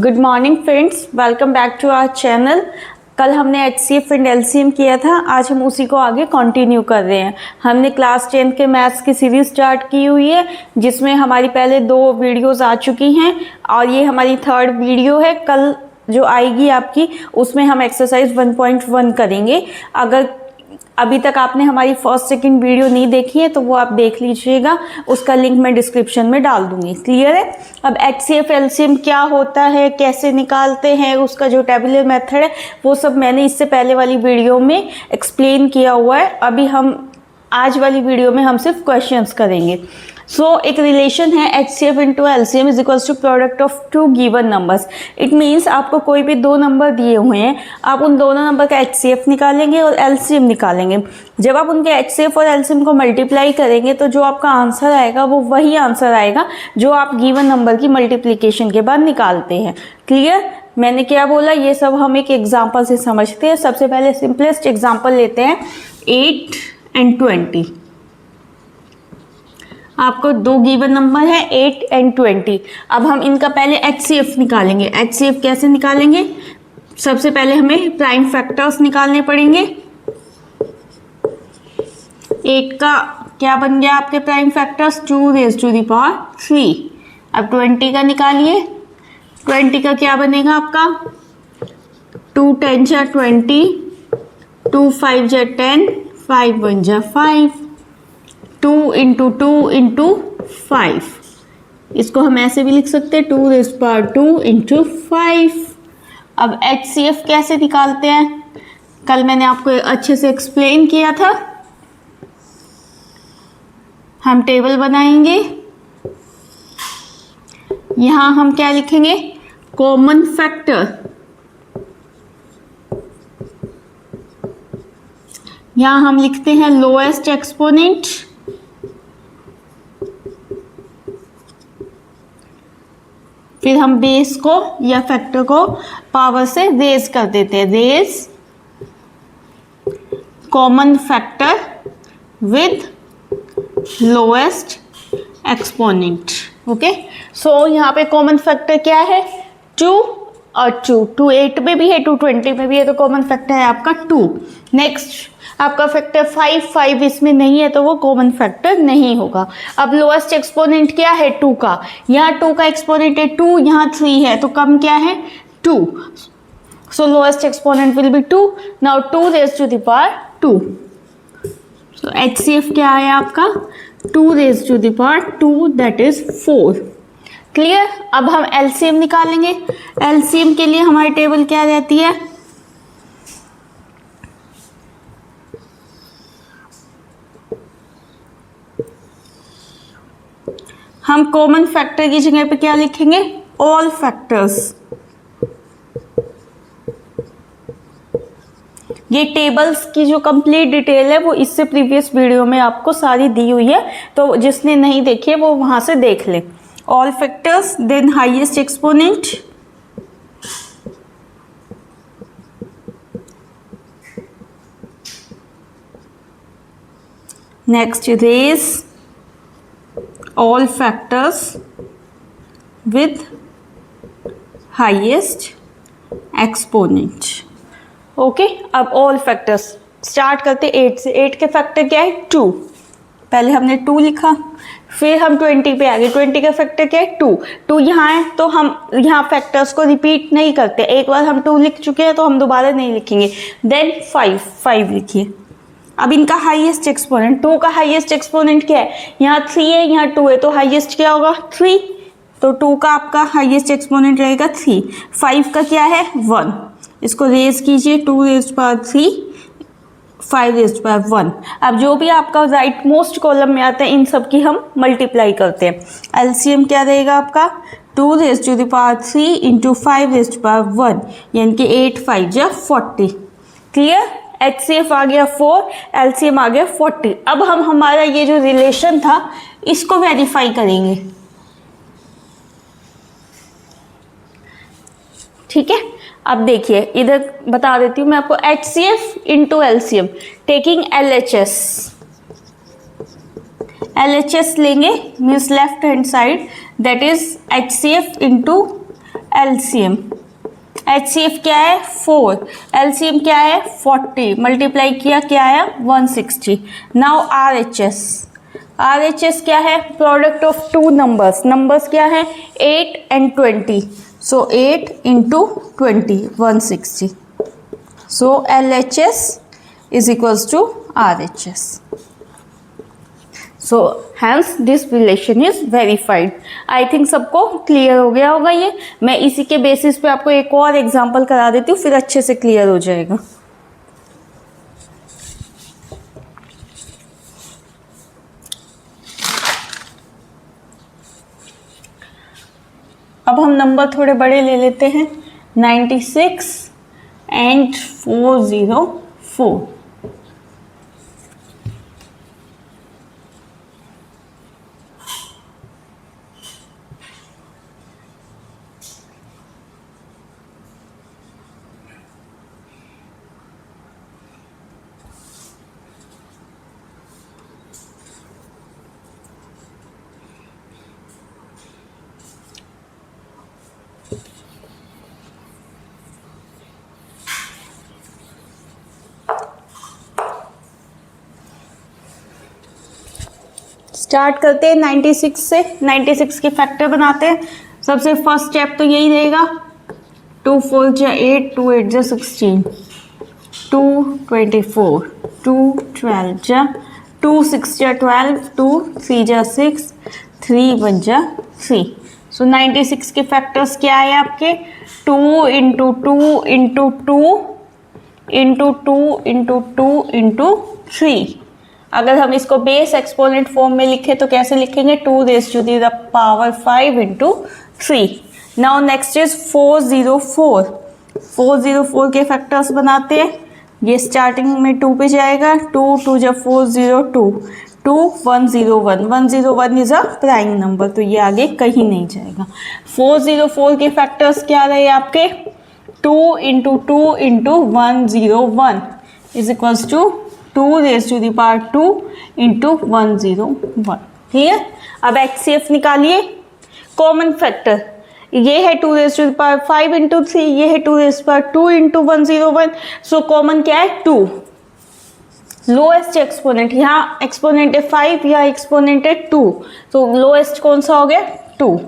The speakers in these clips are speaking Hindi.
Good morning friends, welcome back to our channel. कल हमने HCF एंड LCM किया था, आज हम उसी को आगे कंटिन्यू कर रहे हैं। हमने क्लास 10 के मैथ्स की सीरीज स्टार्ट की हुई है, जिसमें हमारी पहले 2 वीडियोस आ चुकी हैं और ये हमारी 3rd वीडियो है। कल जो आएगी आपकी, उसमें हम एक्सरसाइज 1.1 करेंगे। अगर अभी तक आपने हमारी फर्स्ट सेकंड वीडियो नहीं देखी है तो वो आप देख लीजिएगा, उसका लिंक मैं डिस्क्रिप्शन में डाल दूंगी। क्लियर है? अब HCF LCM क्या होता है, कैसे निकालते हैं, उसका जो टेबुलर मेथड है वो सब मैंने इससे पहले वाली वीडियो में एक्सप्लेन किया हुआ है। अभी हम आज वाली वीडियो में हम सिर्फ क्वेश्चंस करेंगे। एक रिलेशन है HCF into LCM is equals to product of 2 given numbers. It means आपको कोई भी 2 नंबर दिए हुए हैं, आप उन दोनों नंबर का HCF निकालेंगे और LCM निकालेंगे। जब आप उनके HCF और LCM को मल्टीप्लाई करेंगे तो जो आपका आंसर आएगा वो वही आंसर आएगा जो आप गिवन नंबर की मल्टीप्लीकेशन के बाद निकालते हैं। क्लियर? मैंने क्या बोला, ये सब हम एक एग्जाम्पल से समझते हैं। सबसे पहले सिंपलेस्ट एग्जाम्पल लेते हैं, 8 एंड 20। आपको 2 गिवन नंबर है 8 एंड 20। अब हम इनका पहले HCF निकालेंगे। HCF कैसे निकालेंगे? सबसे पहले हमें प्राइम फैक्टर्स निकालने पड़ेंगे। 8 का क्या बन गया आपके prime factors? 2 raise to the power 3। अब 20 का निकालिए। 20 का क्या बनेगा आपका? 2 10 जा 20, 2 5 जा 10, 5 1 जा 5, 2 इंटू 2 इंटू 5। इसको हम ऐसे भी लिख सकते हैं, 2 रेज़ पावर 2 इंटू 5। अब HCF कैसे निकालते हैं? कल मैंने आपको अच्छे से एक्सप्लेन किया था। हम टेबल बनाएंगे, यहां हम क्या लिखेंगे? Common factor. यहां हम लिखते हैं लोएस्ट एक्सपोनेंट, फिर हम बेस को या फैक्टर को पावर से रेज कर देते हैं। Raise common factor with lowest exponent. Okay, so यहाँ पे कॉमन फैक्टर क्या है? 2 और 2। 2 8 में भी है, 2 20 में भी है, तो कॉमन फैक्टर है आपका 2। नेक्स्ट आपका फैक्टर 5 इसमें नहीं है तो वो कॉमन फैक्टर नहीं होगा। अब लोएस्ट एक्सपोनेंट क्या है? 2 का। यहाँ 2 का एक्सपोनेंट है 2, यहाँ 3 है, तो कम क्या है? 2। So lowest exponent will be 2। Now 2 raise to the power 2। So HCF क्या है आपका? 2 raise to the power 2, that is 4। Clear? अब हम LCM निकालेंगे। LCM के लिए हमारी टेबल क्या रहती है? हम कॉमन फैक्टर की जगह पे क्या लिखेंगे? All factors. ये टेबल्स की जो कंप्लीट डिटेल है वो इससे प्रीवियस वीडियो में आपको सारी दी हुई है, तो जिसने नहीं देखी है वो वहां से देख ले। All factors, then highest exponent, next raise all factors with highest exponent। Okay, अब all factors स्टार्ट करते 8 से। 8 के फैक्टर क्या है? 2। पहले हमने 2 लिखा, फिर हम 20 पे आ गए। 20 का फैक्टर क्या है? 2। 2 यहाँ है तो हम यहाँ फैक्टर्स को रिपीट नहीं करते। एक बार हम 2 लिख चुके हैं तो हम दोबारा नहीं लिखेंगे। देन 5 लिखिए। अब इनका हाईएस्ट एक्सपोनेंट, 2 का हाईएस्ट एक्सपोनेंट क्या है? यहाँ 3 है, यहाँ 2 है, तो हाईएस्ट क्या होगा? 3। तो 2 का आपका हाईएस्ट एक्सपोनेंट रहेगा 3। 5 का क्या है? 1। इसको रेज कीजिए, 2 रेज पावर 3, 5 रेज पावर 1। अब जो भी आपका राइट मोस्ट कॉलम में आता है इन सब की हम मल्टीप्लाई करते हैं। LCM क्या रहेगा आपका? 2 raise to the power 3 into 5 raise to power 1, यानी कि 8 5 जा 40। क्लियर? HCF आ गया 4, LCM आ गया 40। अब हम हमारा ये जो रिलेशन था इसको वेरीफाई करेंगे। ठीक है, अब देखिए इधर बता देती हूँ मैं आपको। HCF into LCM taking LHS। LHS लेंगे means left hand side, that is HCF into LCM, HCF क्या है 4, एलसीएम क्या है 40, मल्टीप्लाई किया क्या आया 160। नाउ RHS, RHS क्या है product of two numbers, numbers क्या है 8 and 20, so 8 into 20 160, so LHS is equals to RHS. So hence this relation is verified. I think सबको क्लियर हो गया होगा ये। मैं इसी के बेसिस पे आपको एक और एग्जांपल करा देती हूँ, फिर अच्छे से क्लियर हो जाएगा। अब हम नंबर थोड़े बड़े ले लेते हैं, 96 and 404। स्टार्ट करते हैं 96 से, 96 के फैक्टर बनाते हैं। सबसे फर्स्ट स्टेप तो यही रहेगा, 2 4 जा 8, 2 8 जा 16, 2 24, 2 12 जा 2 6 जा 12, 2 3 जा 6, 3 1 जा 3। सो 96 के फैक्टर्स क्या है आपके 2 into 2 into 2 into 2 into 2 into 3। अगर हम इसको बेस एक्सपोनेंट फॉर्म में लिखें तो कैसे लिखेंगे 2 raise to the power 5 into 3। Now next is 404, 404 के फैक्टर्स बनाते हैं। ये स्टार्टिंग में 2 पे जाएगा, 2 2 जा 402, 2 101, 101 इज अ प्राइम नंबर, तो ये आगे कहीं नहीं जाएगा। 404 के फैक्टर्स क्या रहे आपके 2 into 2 into 101 is equals to 2 raise to the power 2 into 101। Clear. अब HCF निकालिए, कॉमन फैक्टर ये है 2 raise to the power 5 into 3, ये है 2 raise to the power 2 into 101। So common क्या है 2। लोएस्ट एक्सपोनेंट, यहाँ एक्सपोनेंट है 5, यहाँ एक्सपोनेंट है 2, तो लोएस्ट कौन सा हो गया 2।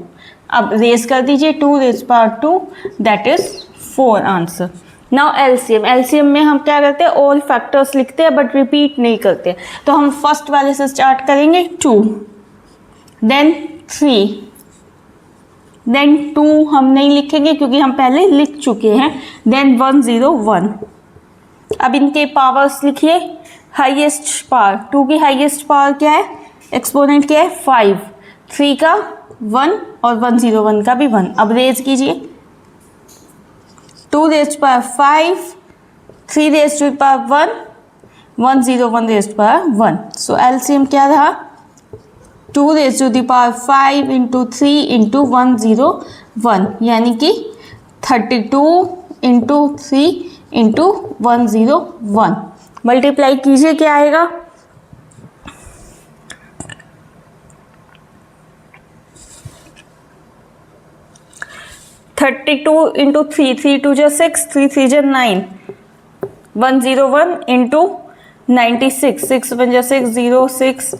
अब रेज कर दीजिए 2 raise to the power 2, that is 4 answer. Now LCM, LCM में हम क्या करते हैं ऑल फैक्टर्स लिखते हैं बट रिपीट नहीं करते। तो हम फर्स्ट वाले से स्टार्ट करेंगे 2, देन 3, देन 2 हम नहीं लिखेंगे क्योंकि हम पहले लिख चुके हैं, देन 101। अब इनके पावर्स लिखिए, हाईएस्ट पावर 2 की हाईएस्ट पावर क्या है, एक्सपोनेंट क्या है 5, 3 का 1 और 101 का भी 1। अब रेज कीजिए 2 raise to power 5, 3 raise to power 1, 101 raise to power 1। So LCM क्या रहा 2 raise to the power 5 into 3 into 101, यानी कि 32 इंटू 3 इंटू 101। मल्टीप्लाई कीजिए क्या आएगा 32 इंटू 3, 3 2 जा 6, 3 3 जा 9, 101 इंटू 96, 6 1 जा 6 0 6,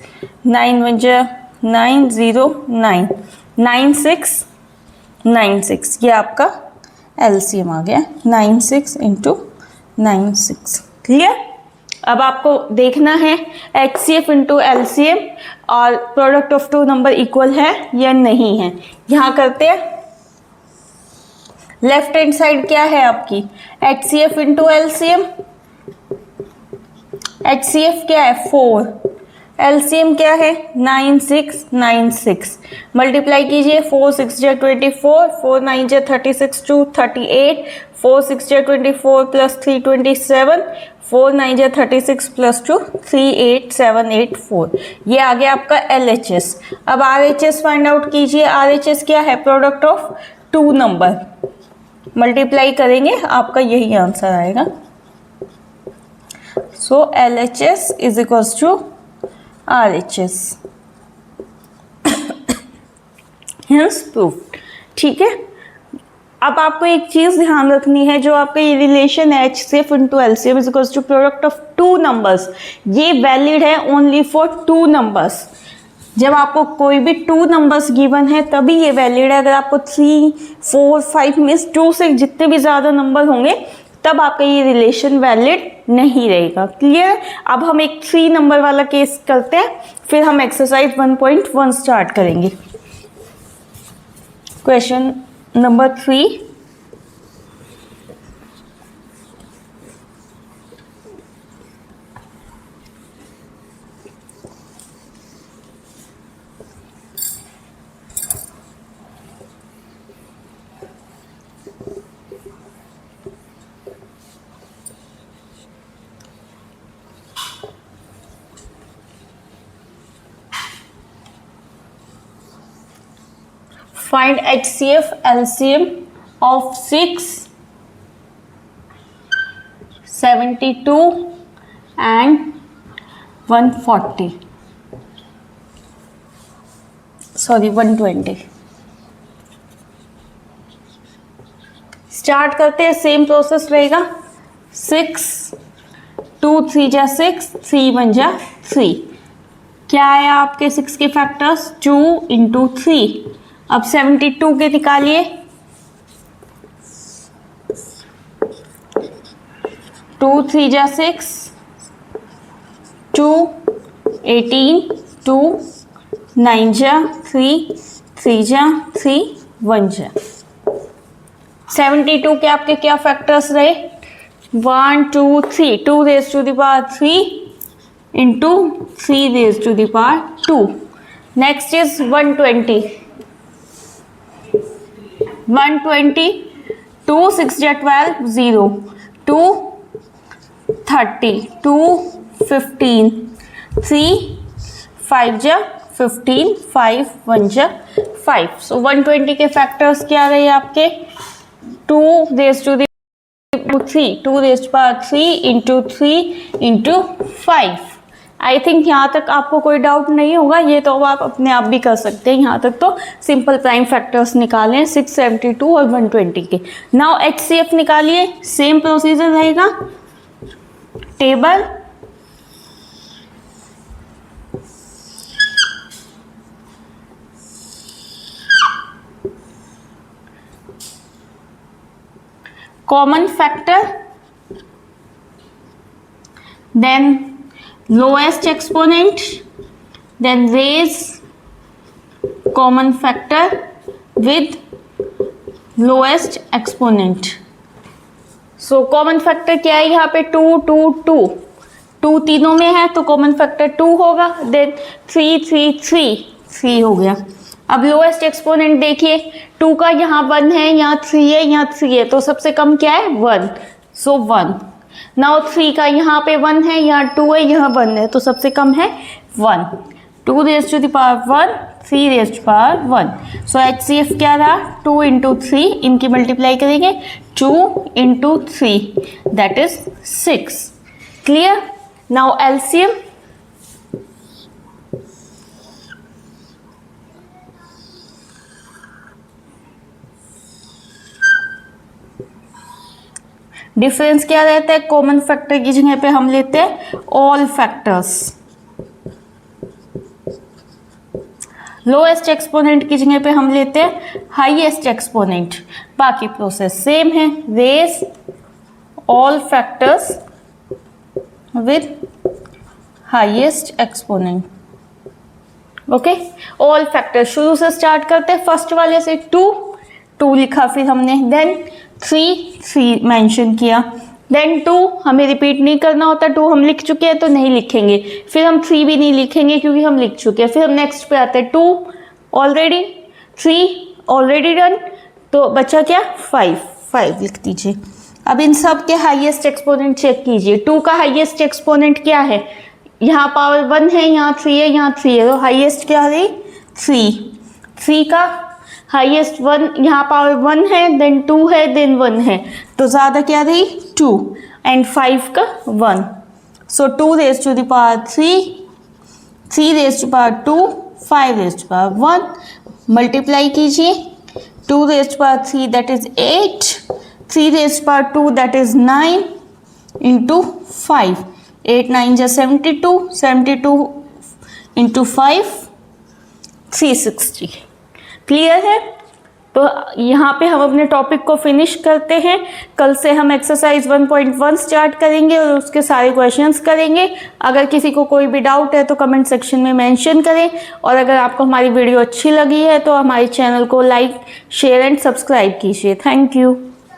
9 1 जा 9 0 9, 9696, ये आपका एलसीएम आ गया 96 इंटू 96। क्लियर। अब आपको देखना है HCF इंटू एलसीएम और product of two number equal है या नहीं है। यहाँ करते हैं, लेफ्ट हैंड साइड क्या है आपकी HCF इंटू एलसीएम, HCF क्या है 4, एलसीएम क्या है 9696। मल्टीप्लाई कीजिए 4 6 जा 24, 4 9 जा 36 2 38, 4 6 जा 24 प्लस 3 27, 4 9 जा 36 प्लस 2 38784। ये आ गया आपका LHS। अब RHS फाइंड आउट कीजिए। RHS क्या है product of two number, multiply करेंगे आपका यही आंसर आएगा। So LHS is equals to RHS, hence proof. ठीक है। अब आपको एक चीज़ ध्यान रखनी है, जो आपका ये रिलेशन है HCF into LCM is equals to product of two numbers, ये वैलिड है ओनली फॉर टू नंबर्स। जब आपको कोई भी टू नंबर्स गिवन है तभी ये वैलिड है। अगर आपको 3, 4, 5 में 2 से जितने भी ज़्यादा नंबर होंगे तब आपका ये रिलेशन वैलिड नहीं रहेगा। क्लियर? अब हम एक 3 नंबर वाला केस करते हैं, फिर हम एक्सरसाइज 1.1 स्टार्ट करेंगे। Question number 3, find HCF LCM of 6, 72 and 140, sorry 120। Start करते हैं, सेम प्रोसेस रहेगा। 6, 2 3 जा 6, 3 1 जा 3। क्या है आपके 6 के फैक्टर्स? 2 इंटू 3। अब 72 के निकालिए। 2 3 जा 6, 2 18, 2 9 जा 3, 3 जा 3, 1 जा। 72 के आपके क्या फैक्टर्स रहे? 1 2 3, 2 raise to the power 3 into 3 raise to the power 2। Next is 120। 120, 2 6 जा 12, 0, 2 30, 2 15, 3 5 जा 15, 5 1 जा 5। सो 120 के फैक्टर्स क्या रहे आपके? 2 raise to the 3, 2 raise power 3 into 3 into 5। I think यहाँ तक आपको कोई डाउट नहीं होगा, ये तो आप अपने आप भी कर सकते हैं। यहाँ तक तो सिंपल प्राइम फैक्टर्स निकालें 6, 72 और 120 के। नाउ HCF निकालिए, सेम प्रोसीजर रहेगा। Table, common factor, then lowest exponent, then raise common factor with lowest exponent। so common factor क्या है यहाँ पे? 2 2 2, 2 तीनों में है तो common factor 2 होगा। then 3 3 3, 3 हो गया। अब लोएस्ट एक्सपोनेंट देखिए, 2 का यहाँ 1 है, यहाँ 3 है, यहाँ 3 है, तो सबसे कम क्या है? 1, सो 1। नाउ 3 का यहाँ पे 1 है, यहाँ 2 है, यहाँ 1 है, तो सबसे कम है 1। 2 raise to the power 1, 3 raise to power 1। So HCF क्या रहा? 2 इंटू 3, इनकी मल्टीप्लाई करेंगे 2 into 3, that is 6। Clear? Now LCM, difference क्या रहता है? कॉमन फैक्टर की जगह पे हम लेते हैं ऑल फैक्टर्स, लोएस्ट एक्सपोनेंट की जगह पे हम लेते हैं हाईएस्ट एक्सपोनेंट। बाकी प्रोसेस सेम है, raise all factors with highest exponent. Okay, all factor शुरू से स्टार्ट करते हैं। फर्स्ट वाले से 2 लिखा फिर हमने, देन 3 मेंशन किया, देन 2 हमें रिपीट नहीं करना होता, 2 हम लिख चुके हैं तो नहीं लिखेंगे, फिर हम 3 भी नहीं लिखेंगे क्योंकि हम लिख चुके हैं। फिर हम नेक्स्ट पे आते हैं, 2 ऑलरेडी, 3 ऑलरेडी डन, तो बचा क्या? 5 लिख दीजिए। अब इन सब के हाईएस्ट एक्सपोनेंट चेक कीजिए। 2 का हाईएस्ट एक्सपोनेंट क्या है? यहाँ पावर 1 है, यहाँ 3 है, यहाँ 3 है, तो हाईएस्ट क्या है? 3 का हाईएस्ट 1, यहाँ पावर 1 है, देन 2 है, देन 1 है, तो ज़्यादा क्या रही? 2 एंड 5 का 1। So 2 raise to the power 3 raise to power 2, 5 raise to power 1, multiply कीजिए 2 raised power 3 that is 8, 3 raised power 2 that is 9 into 5, 8 9 जा 72, 72 into 5 360। क्लियर है? तो यहाँ पे हम अपने टॉपिक को फिनिश करते हैं। कल से हम एक्सरसाइज 1.1 स्टार्ट करेंगे और उसके सारे क्वेश्चंस करेंगे। अगर किसी को कोई भी डाउट है तो कमेंट सेक्शन में मेंशन करें, और अगर आपको हमारी वीडियो अच्छी लगी है तो हमारे चैनल को लाइक, शेयर एंड सब्सक्राइब कीजिए। Thank you.